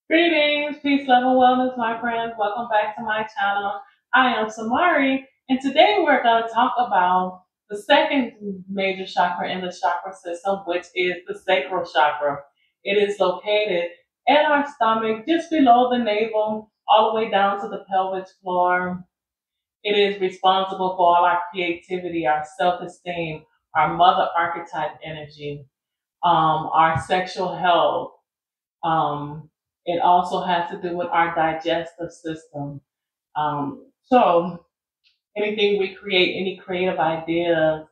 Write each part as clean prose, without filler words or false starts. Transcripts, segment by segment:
Greetings, peace, love, and wellness, my friends. Welcome back to my channel. I am Samari, and today we're going to talk about the second major chakra in the chakra system, which is the sacral chakra. It is located in our stomach, just below the navel, all the way down to the pelvic floor. It is responsible for all our creativity, our self-esteem, our mother archetype energy, our sexual health. Um, it also has to do with our digestive system. So anything we create, any creative ideas,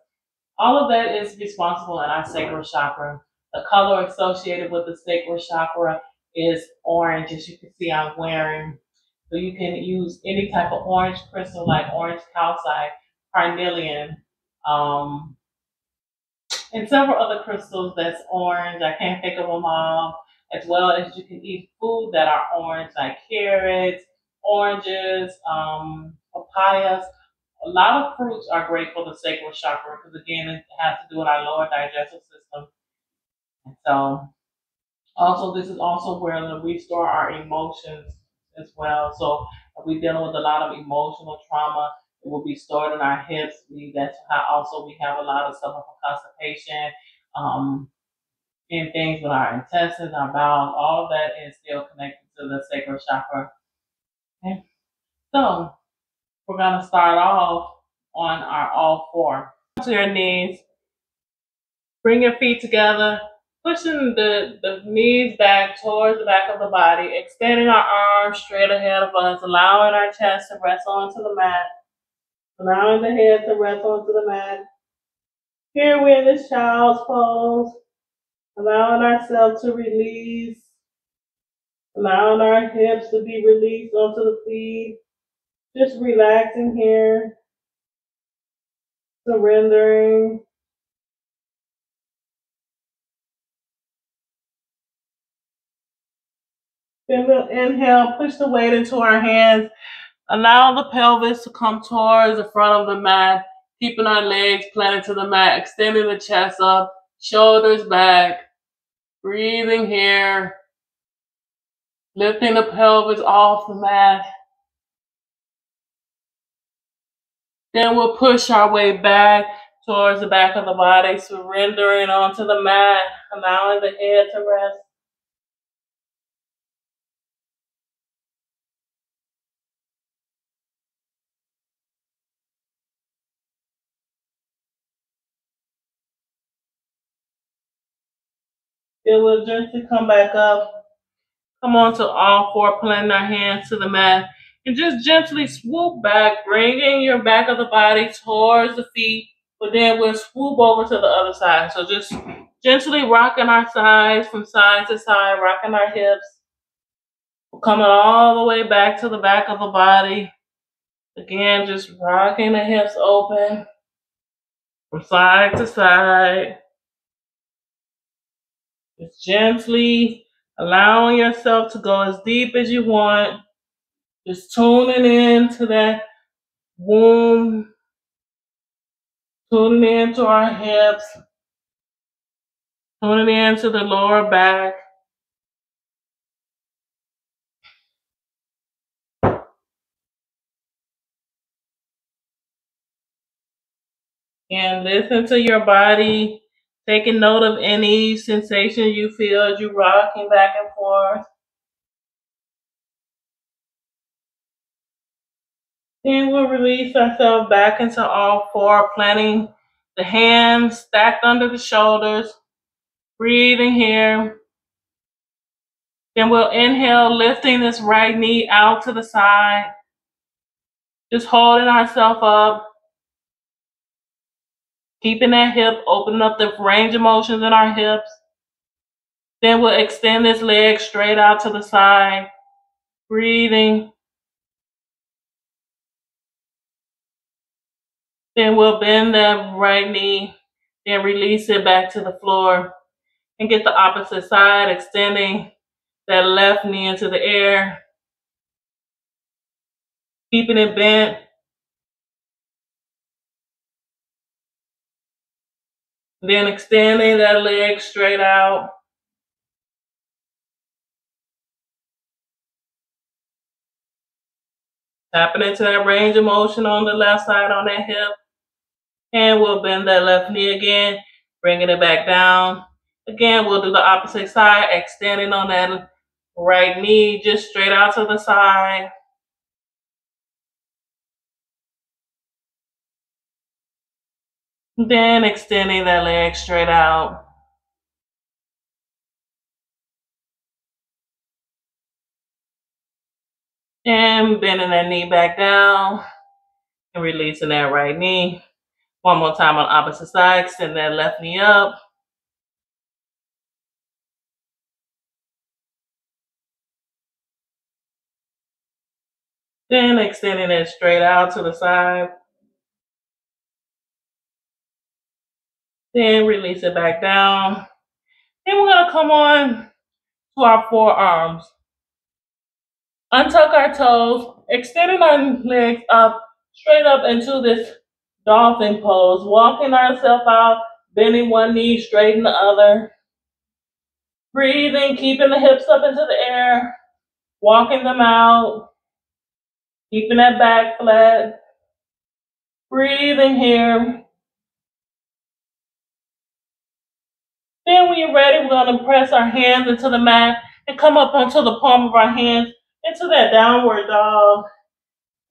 all of that is responsible in our sacral chakra. The color associated with the sacral chakra is orange, as you can see I'm wearing. So you can use any type of orange crystal like orange calcite, carnelian, um, and several other crystals that's orange. I can't think of them all. As well as you can eat food that are orange, like carrots, oranges, papayas. A lot of fruits are great for the sacral chakra because again, it has to do with our lower digestive system. And so, also, this is also where we store our emotions as well. So, if we're dealing with a lot of emotional trauma, it will be stored in our hips. That's how also we have a lot of stuff for constipation. Um, and things with our intestines, our bowels, all of that is still connected to the sacral chakra. Okay. So we're gonna start off on our all four. To your knees, bring your feet together, pushing the knees back towards the back of the body, extending our arms straight ahead of us, allowing our chest to rest onto the mat, allowing the head to rest onto the mat. Here we're in this child's pose, allowing ourselves to release. Allowing our hips to be released onto the feet. Just relaxing here, surrendering. Then we'll inhale, push the weight into our hands. Allow the pelvis to come towards the front of the mat, keeping our legs planted to the mat, extending the chest up, shoulders back. Breathing here, lifting the pelvis off the mat. Then we'll push our way back towards the back of the body, surrendering onto the mat, allowing the head to rest. Then we'll gently come back up, come on to all four, planting our hands to the mat, and just gently swoop back, bringing your back of the body towards the feet, but then we'll swoop over to the other side. So just gently rocking our sides from side to side, rocking our hips. We're coming all the way back to the back of the body. Again, just rocking the hips open from side to side. Just gently allowing yourself to go as deep as you want. Just tuning in to that womb, tuning into our hips, tuning into the lower back. And listen to your body, taking note of any sensation you feel as you rocking back and forth. Then we'll release ourselves back into all four, planting the hands stacked under the shoulders, breathing here. Then we'll inhale, lifting this right knee out to the side, just holding ourselves up, keeping that hip, opening up the range of motions in our hips. Then we'll extend this leg straight out to the side, breathing. Then we'll bend that right knee, then release it back to the floor and get the opposite side, extending that left knee into the air, keeping it bent. Then extending that leg straight out. Tapping into that range of motion on the left side on that hip. And we'll bend that left knee again, bringing it back down. Again, we'll do the opposite side, extending on that right knee, just straight out to the side. Then extending that leg straight out. And bending that knee back down and releasing that right knee. One more time on opposite side, extend that left knee up. Then extending it straight out to the side. Then release it back down. Then we're gonna come on to our forearms. Untuck our toes, extending our legs up, straight up into this dolphin pose, walking ourselves out, bending one knee, straighten the other. Breathing, keeping the hips up into the air, walking them out, keeping that back flat. Breathing here. Then when you're ready, we're going to press our hands into the mat and come up onto the palm of our hands into that downward dog.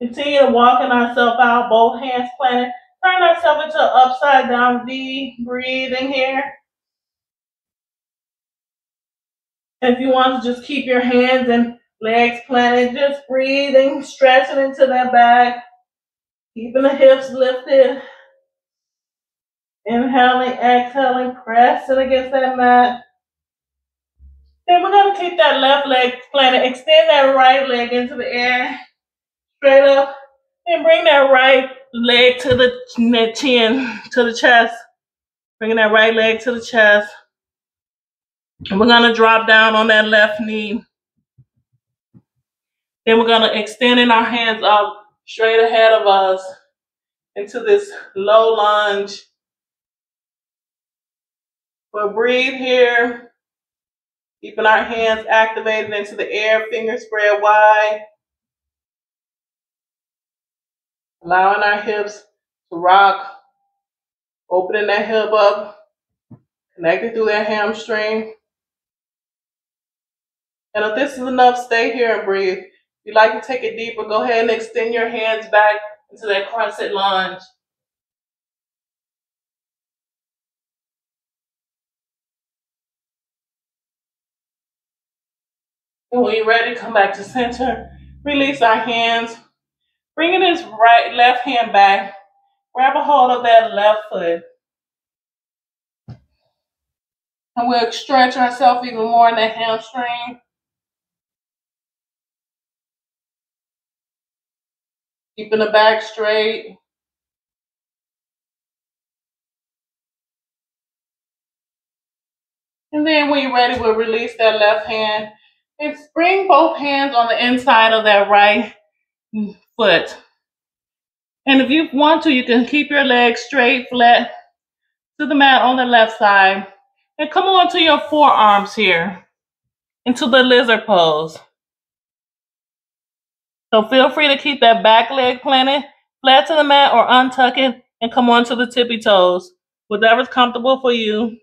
Continue to walking ourselves out, both hands planted. Turn ourselves into an upside down V. Breathing here. If you want to just keep your hands and legs planted, just breathing, stretching into that back, keeping the hips lifted. Inhaling, exhaling, pressing against that mat. Then we're going to keep that left leg planted. Extend that right leg into the air, straight up. And bring that right leg to the chin, to the chest. Bringing that right leg to the chest. And we're going to drop down on that left knee. Then we're going to extend our hands up straight ahead of us into this low lunge. We'll breathe here. Keeping our hands activated into the air, fingers spread wide. Allowing our hips to rock. Opening that hip up. Connecting through that hamstring. And if this is enough, stay here and breathe. If you'd like to take it deeper, go ahead and extend your hands back into that crescent lunge. And when you're ready, come back to center. Release our hands. Bringing this left hand back. Grab a hold of that left foot. And we'll stretch ourselves even more in that hamstring. Keeping the back straight. And then when you're ready, we'll release that left hand. And bring both hands on the inside of that right foot. And if you want to, you can keep your legs straight, flat to the mat on the left side. And come on to your forearms here, into the lizard pose. So feel free to keep that back leg planted, flat to the mat, or untuck it and come on to the tippy toes, whatever's comfortable for you.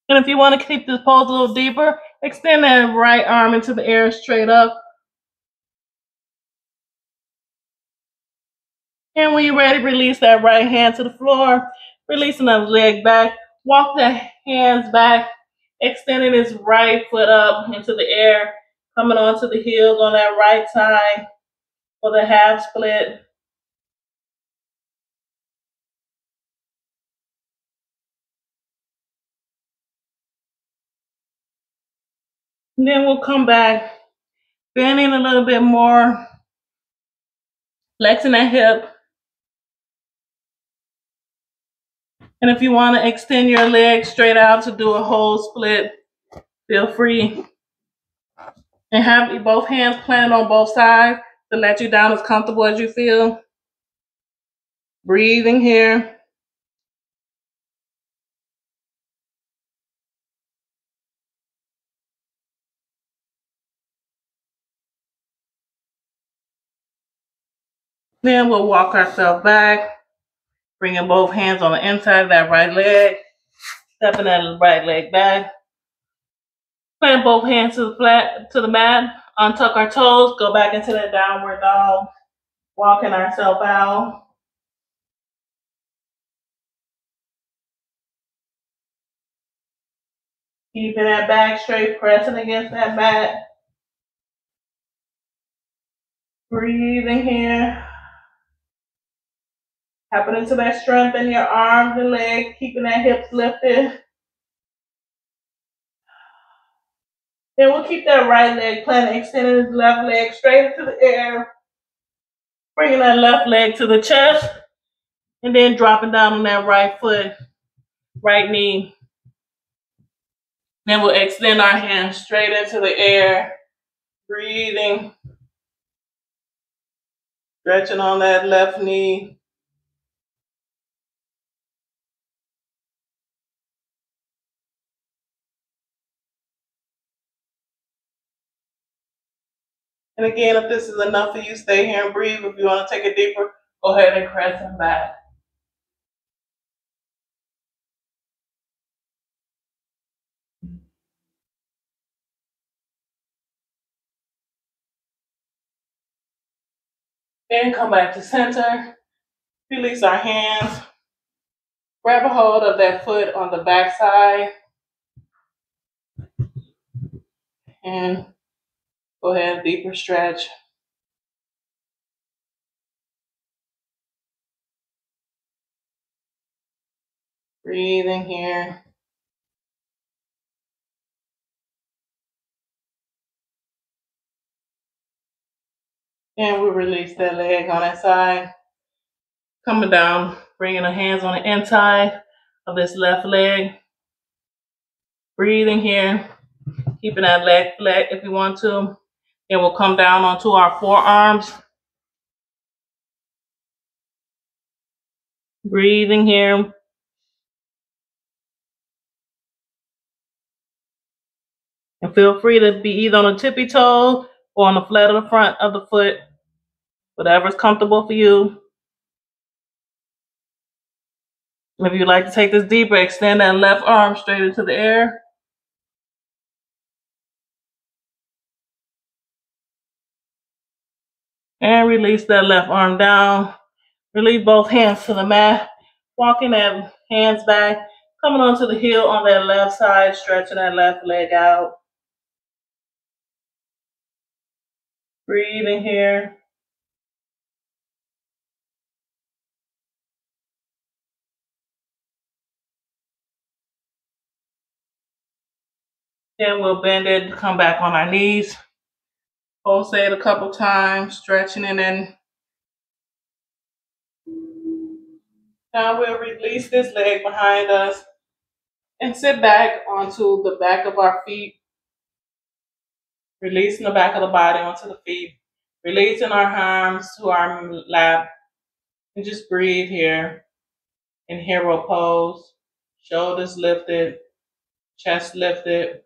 And if you want to keep this pose a little deeper, extend that right arm into the air straight up. And when you're ready, release that right hand to the floor, releasing that leg back. Walk the hands back, extending this right foot up into the air, coming onto the heels on that right side for the half split. And then we'll come back, bending a little bit more, flexing that hip. And if you want to extend your leg straight out to do a whole split, feel free. And have both hands planted on both sides to let you down as comfortable as you feel. Breathing here. Then we'll walk ourselves back, bringing both hands on the inside of that right leg, stepping that right leg back. Plant both hands to the mat, untuck our toes, go back into that downward dog, walking ourselves out. Keeping that back straight, pressing against that mat. Breathing here. Tapping into that strength in your arms and legs, keeping that hips lifted. Then we'll keep that right leg planted, extending his left leg straight into the air. Bringing that left leg to the chest. And then dropping down on that right foot, right knee. Then we'll extend our hands straight into the air. Breathing. Stretching on that left knee. And again, if this is enough for you, stay here and breathe. If you want to take it deeper, go ahead and crescent back. Then come back to center. Release our hands. Grab a hold of that foot on the back side. And go ahead, deeper stretch. Breathing here. And we'll release that leg on that side. Coming down, bringing the hands on the inside of this left leg. Breathing here. Keeping that leg flat if you want to. Then we'll come down onto our forearms. Breathing here. And feel free to be either on the tippy toe or on the flat of the front of the foot. Whatever's comfortable for you. If you'd like to take this deeper, extend that left arm straight into the air. And release that left arm down. Release both hands to the mat. Walking that hands back. Coming onto the heel on that left side, stretching that left leg out. Breathing here. Then we'll bend it, come back on our knees. Pulsate it a couple times, stretching it in. Now we'll release this leg behind us and sit back onto the back of our feet. Releasing the back of the body onto the feet. Releasing our arms to our lap. And just breathe here in hero pose. Shoulders lifted, chest lifted.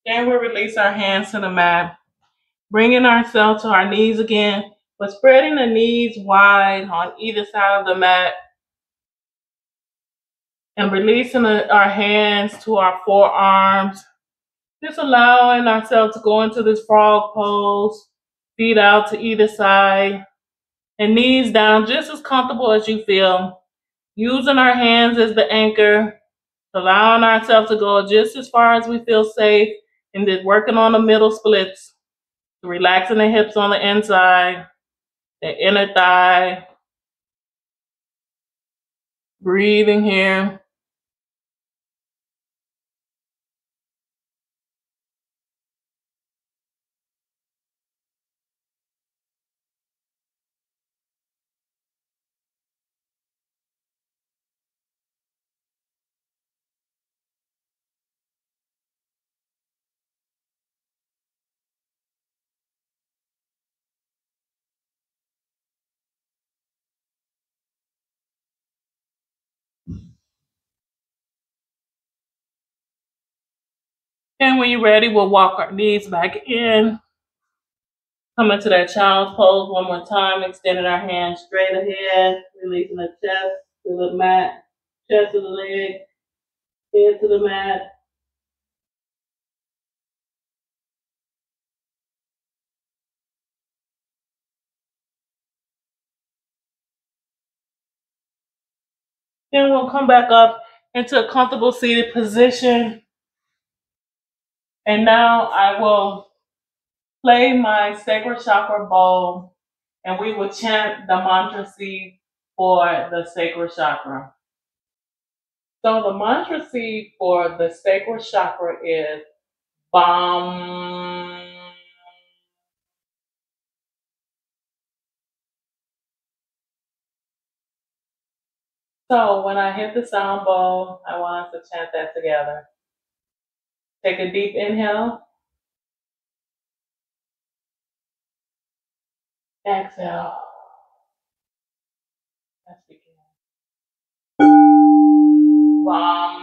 Then we'll release our hands to the mat, bringing ourselves to our knees again, but spreading the knees wide on either side of the mat, and releasing our hands to our forearms, just allowing ourselves to go into this frog pose, feet out to either side, and knees down just as comfortable as you feel. Using our hands as the anchor, allowing ourselves to go just as far as we feel safe, and just working on the middle splits, relaxing the hips on the inside, the inner thigh. Breathing here. And when you're ready, we'll walk our knees back in. Come into that child's pose one more time, extending our hands straight ahead, releasing the chest to the mat, chest to the leg, head to the mat. Then we'll come back up into a comfortable seated position. And now I will play my sacral chakra bowl and we will chant the mantra seed for the sacral chakra. So the mantra seed for the sacral chakra is BAM. So when I hit the sound bowl, I want us to chant that together. Take a deep inhale. Exhale. Let's begin. BAM.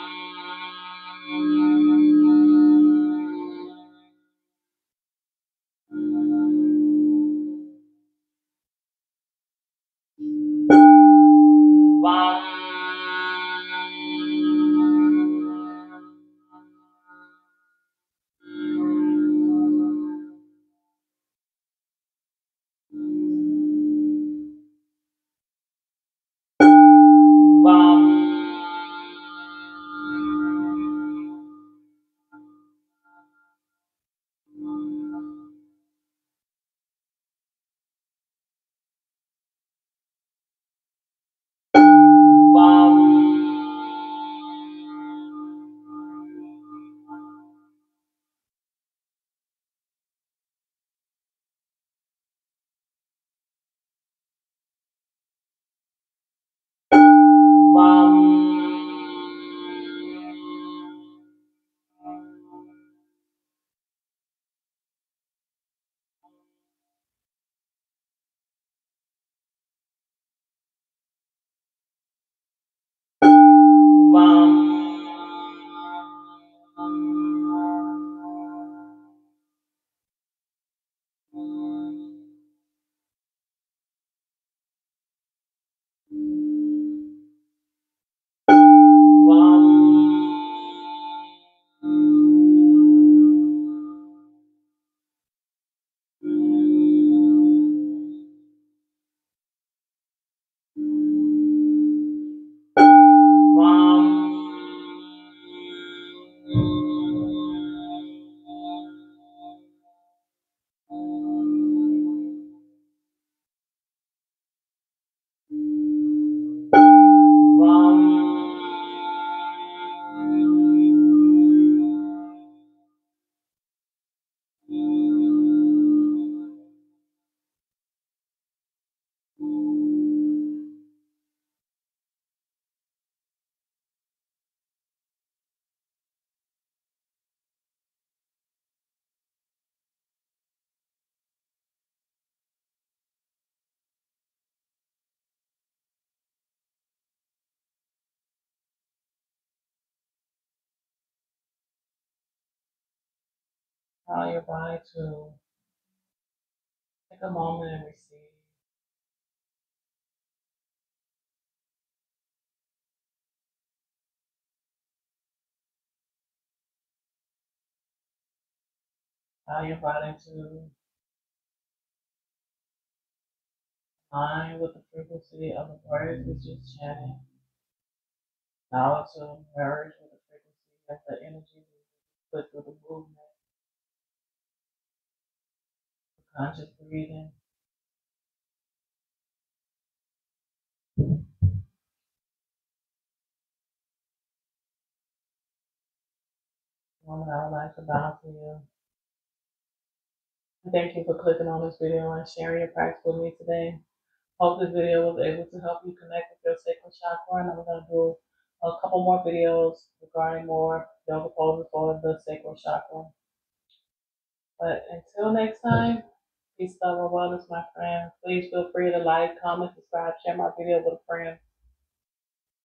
Allow your body to take a moment and receive. Allow your body to align with the frequency of the words we just chanted. Allow it to merge with the frequency of the energy we put through the movement, conscious breathing. Moment I would like to bow to you. Thank you for clicking on this video and sharing your practice with me today. Hope this video was able to help you connect with your sacral chakra, and I'm going to do a couple more videos regarding more yoga poses for the sacral chakra. But until next time, peace, love, and wellness, my friend. Please feel free to like, comment, subscribe, share my video with a friend.